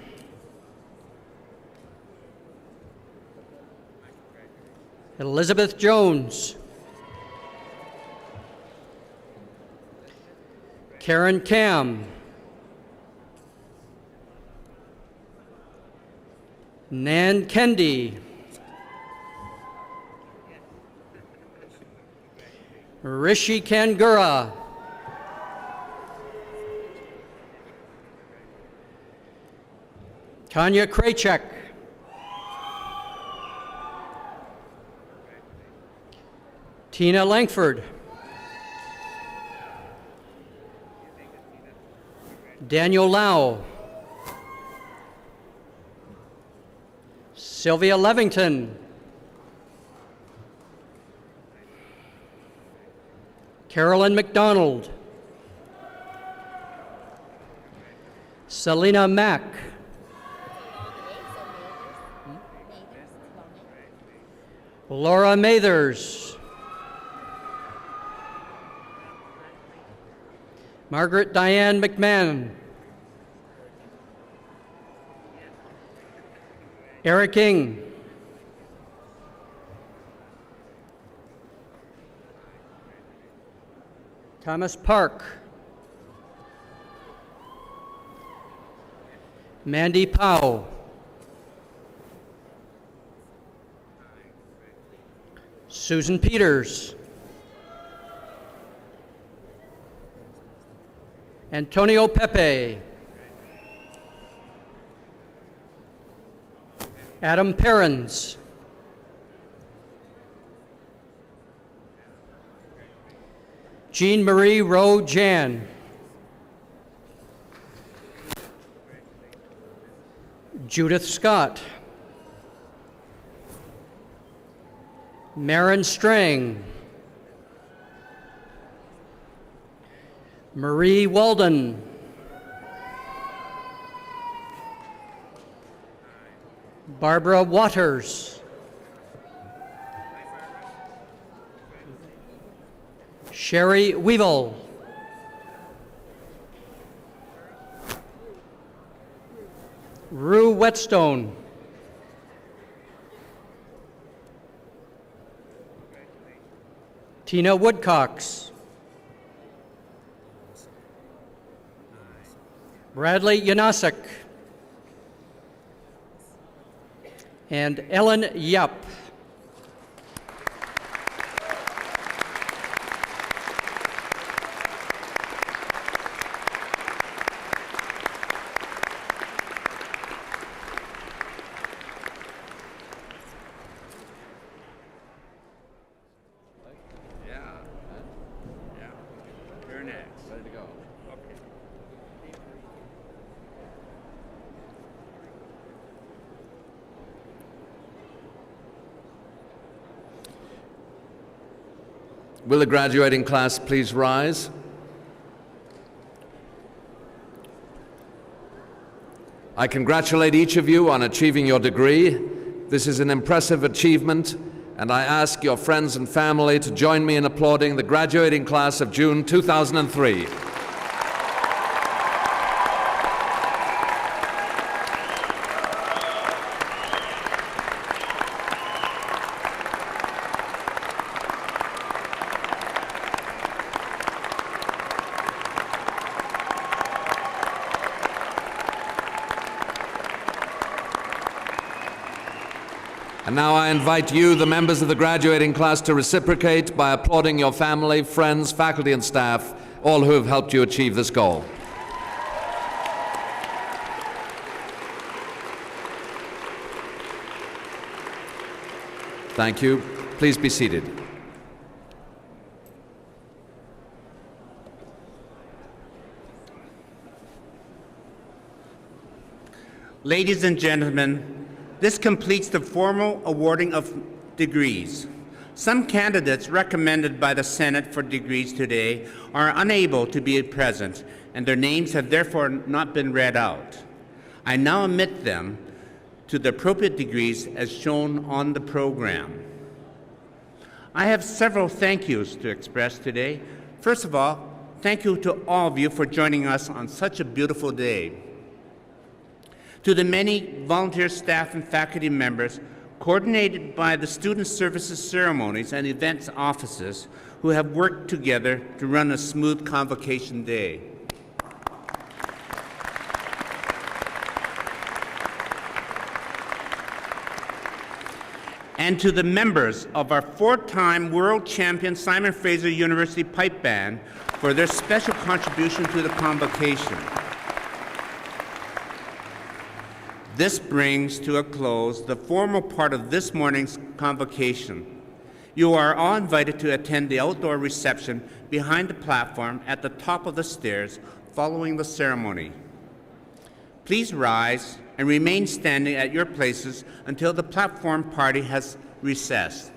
Elizabeth Jones, Karen Cam, Nan Kendi, Rishi Kangura, Tanya Kraychek, Tina Langford, Daniel Lau, Sylvia Levington, Carolyn McDonald, Selena Mack, Laura Mathers, Margaret Diane McMahon, Eric Ing, Thomas Park, Mandy Powell, Susan Peters, Antonio Pepe, Adam Perrins, Jean Marie Rowe Jan, Judith Scott, Maren Strang, Marie Walden, Barbara Waters, Sherry Weevil, Rue Whetstone, Tina Woodcox, Bradley Yanasek, and Ellen Yupp.
You're next.
Ready to go.
Okay.
Will the graduating class please rise? I congratulate each of you on achieving your degree. This is an impressive achievement, and I ask your friends and family to join me in applauding the graduating class of June 2003. And now I invite you, the members of the graduating class, to reciprocate by applauding your family, friends, faculty, and staff, all who have helped you achieve this goal. Thank you. Please be seated.
Ladies and gentlemen, this completes the formal awarding of degrees. Some candidates recommended by the Senate for degrees today are unable to be present, and their names have therefore not been read out. I now admit them to the appropriate degrees as shown on the program. I have several thank yous to express today. First of all, thank you to all of you for joining us on such a beautiful day. To the many volunteer staff and faculty members coordinated by the Student Services Ceremonies and Events Offices who have worked together to run a smooth Convocation day. And to the members of our four-time world champion Simon Fraser University Pipe Band for their special contribution to the Convocation. This brings to a close the formal part of this morning's Convocation. You are all invited to attend the outdoor reception behind the platform at the top of the stairs following the ceremony. Please rise and remain standing at your places until the platform party has recessed.